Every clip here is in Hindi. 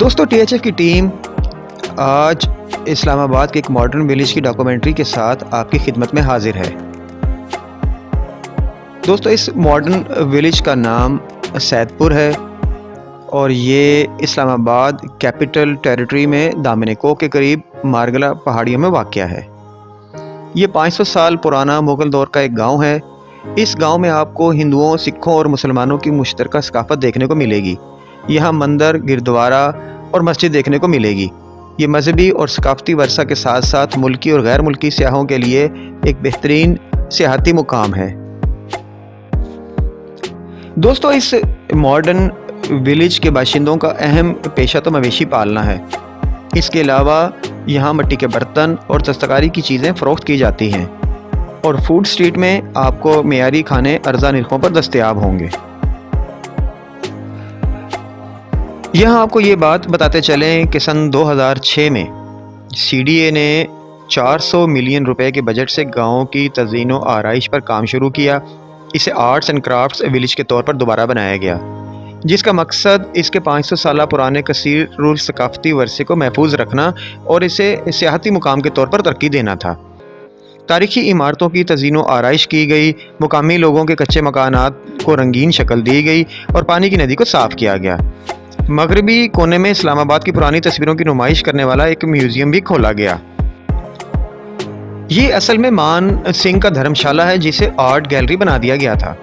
दोस्तों टीएचएफ की टीम आज इस्लामाबाद के एक मॉडर्न विलेज की डॉक्यूमेंट्री के साथ आपकी खिदमत में हाजिर है। दोस्तों इस मॉडर्न विलेज का नाम सैदपुर है और ये इस्लामाबाद कैपिटल टेरिटरी में दामनिको के करीब मारगला पहाड़ियों में वाक़या है। ये 500 साल पुराना मुग़ल दौर का एक गांव है। इस गांव में आपको हिंदुओं, सिखों और मुसलमानों की मुश्तरका सकाफ़त देखने को मिलेगी। यहाँ मंदिर, गुरुद्वारा और मस्जिद देखने को मिलेगी। ये मजहबी और सकाफ़ती वर्सा के साथ साथ मुल्की और गैर मुल्की सियाहों के लिए एक बेहतरीन सियाहती मुकाम है। दोस्तों इस मॉडर्न विलेज के बाशिंदों का अहम पेशा तो मवेशी पालना है। इसके अलावा यहाँ मिट्टी के बर्तन और दस्तकारी की चीज़ें फ़रोख्त की जाती हैं और फूड स्ट्रीट में आपको मेयारी खाने अर्ज़ा निर्खों पर दस्तयाब होंगे। यहाँ आपको ये बात बताते चलें कि सन 2006 में सीडीए ने 400 मिलियन रुपए के बजट से गाँव की तज़ीन व आराइश पर काम शुरू किया। इसे आर्ट्स एंड क्राफ्ट्स विलेज के तौर पर दोबारा बनाया गया, जिसका मकसद इसके 500 साल पुराने कसीर रूल सकाफ़ती वर्से को महफूज रखना और इसे सियाहती मुकाम के तौर पर तरक्की देना था। तारीखी इमारतों की तज़ीन व आराइश की गई, मुकामी लोगों के कच्चे मकानात को रंगीन शक्ल दी गई और पानी की नदी को साफ़ किया गया। मगरबी कोने में इस्लामाबाद की पुरानी तस्वीरों की नुमाइश करने वाला एक म्यूज़ियम भी खोला गया। ये असल में मान सिंह का धर्मशाला है, जिसे आर्ट गैलरी बना दिया गया था।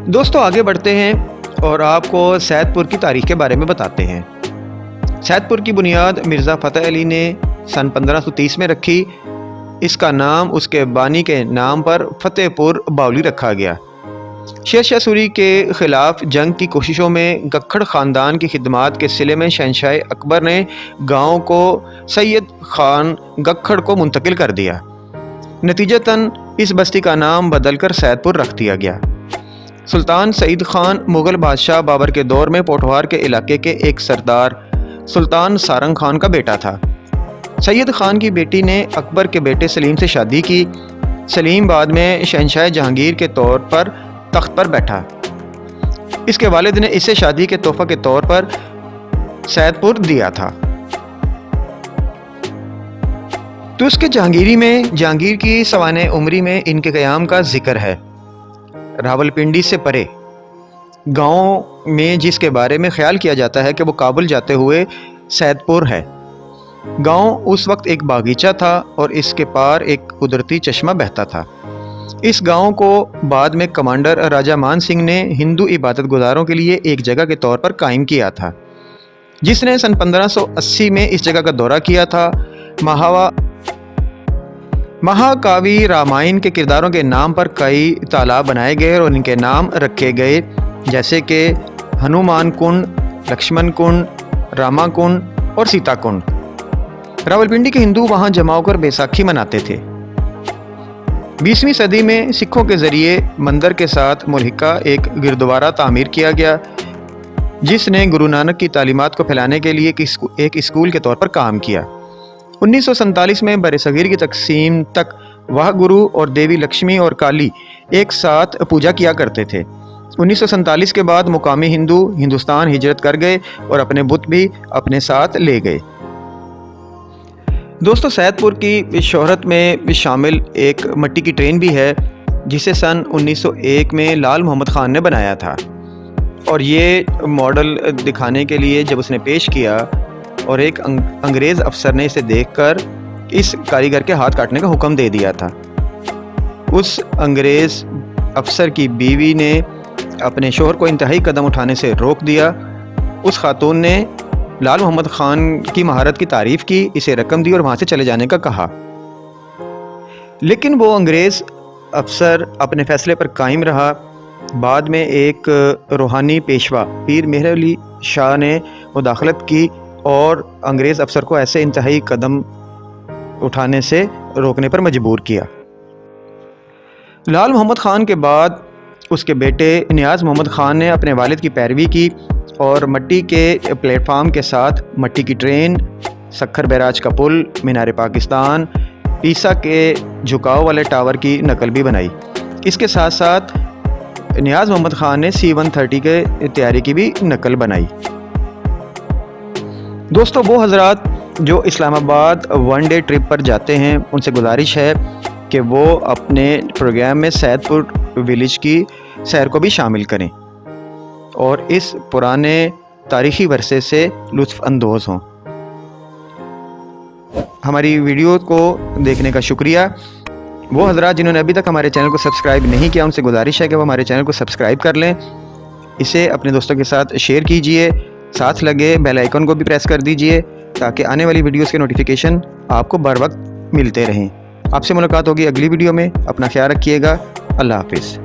दोस्तों आगे बढ़ते हैं और आपको सैदपुर की तारीख के बारे में बताते हैं। सैदपुर की बुनियाद मिर्ज़ा फ़तेह अली ने सन 1530 में रखी। इसका नाम उसके बानी के नाम पर फतेहपुर बावली रखा गया। शेर शाह सूरी के ख़िलाफ़ जंग की कोशिशों में गक्खड़ ख़ानदान की खिदमात के सिले में शहंशाह अकबर ने गांव को सैयद खान गक्खड़ को मुंतकिल कर दिया। नतीजतन इस बस्ती का नाम बदलकर सैदपुर रख दिया गया। सुल्तान सईद खान मुग़ल बादशाह बाबर के दौर में पोठवार के इलाके के एक सरदार सुल्तान सारंग खान का बेटा था। सैयद खान की बेटी ने अकबर के बेटे सलीम से शादी की। सलीम बाद में शहंशाह जहांगीर के तौर पर तख्त पर बैठा। इसके वालिद ने इसे शादी के तोहफा के तौर पर सैदपुर दिया था। तो उसके जहांगीरी में जहांगीर की सवाने उमरी में इनके क़याम का जिक्र है। रावलपिंडी से परे गांव में जिसके बारे में ख्याल किया जाता है कि वो काबुल जाते हुए सैदपुर है। गांव उस वक्त एक बागीचा था और इसके पार एक कुदरती चश्मा बहता था। इस गांव को बाद में कमांडर राजा मान सिंह ने हिंदू इबादत गुजारों के लिए एक जगह के तौर पर कायम किया था, जिसने सन 1580 में इस जगह का दौरा किया था। महाकाव्य रामायण के किरदारों के नाम पर कई तालाब बनाए गए और इनके नाम रखे गए, जैसे कि हनुमान कुंड, लक्ष्मण कुंड, रामा कुंड और सीता कुंड। रावलपिंडी के हिंदू वहां जमा होकर बैसाखी मनाते थे। 20वीं सदी में सिखों के ज़रिए मंदिर के साथ मुल्हिका एक गुरुद्वारा तामीर किया गया, जिसने गुरु नानक की तालीमात को फैलाने के लिए एक स्कूल के तौर पर काम किया। 1947 में बरसगीर की तकसीम तक वह गुरु और देवी लक्ष्मी और काली एक साथ पूजा किया करते थे। 1947 के बाद मुकामी हिंदू हिंदुस्तान हिजरत कर गए और अपने बुत भी अपने साथ ले गए। दोस्तों सैदपुर की शोहरत में शामिल एक मिट्टी की ट्रेन भी है, जिसे सन 1901 में लाल मोहम्मद ख़ान ने बनाया था और ये मॉडल दिखाने के लिए जब उसने पेश किया और एक अंग्रेज़ अफसर ने इसे देखकर इस कारीगर के हाथ काटने का हुक्म दे दिया था। उस अंग्रेज़ अफसर की बीवी ने अपने शोहर को इंतहाई कदम उठाने से रोक दिया। उस खातून ने लाल मोहम्मद ख़ान की महारत की तारीफ़ की, इसे रकम दी और वहाँ से चले जाने का कहा। लेकिन वो अंग्रेज़ अफसर अपने फ़ैसले पर कायम रहा। बाद में एक रूहानी पेशवा पीर मेहर अली शाह ने मुदाखलत की और अंग्रेज़ अफसर को ऐसे इंतहाई कदम उठाने से रोकने पर मजबूर किया। लाल मोहम्मद ख़ान के बाद उसके बेटे नियाज़ मोहम्मद ख़ान ने अपने वालिद की पैरवी की और मिट्टी के प्लेटफार्म के साथ मिट्टी की ट्रेन, सखर बैराज का पुल, मीनार पाकिस्तान, पीसा के झुकाव वाले टावर की नकल भी बनाई। इसके साथ साथ नियाज़ मोहम्मद ख़ान ने C-130 के तैयारी की भी नकल बनाई। दोस्तों वो हज़रात जो इस्लामाबाद वन डे ट्रिप पर जाते हैं उनसे गुजारिश है कि वो अपने प्रोग्राम में सैदपुर विलेज की सैर को भी शामिल करें और इस पुराने तारीख़ी वर्से से लुत्फ़ अंदोज़ हों। हमारी वीडियो को देखने का शुक्रिया। वो हज़रात जिन्होंने अभी तक हमारे चैनल को सब्सक्राइब नहीं किया उनसे गुजारिश है कि वो हमारे चैनल को सब्सक्राइब कर लें, इसे अपने दोस्तों के साथ शेयर कीजिए, साथ लगे बेल आइकन को भी प्रेस कर दीजिए ताकि आने वाली वीडियोस के नोटिफिकेशन आपको बर वक्त मिलते रहें। आपसे मुलाकात होगी अगली वीडियो में। अपना ख्याल रखिएगा। अल्लाह हाफिज़।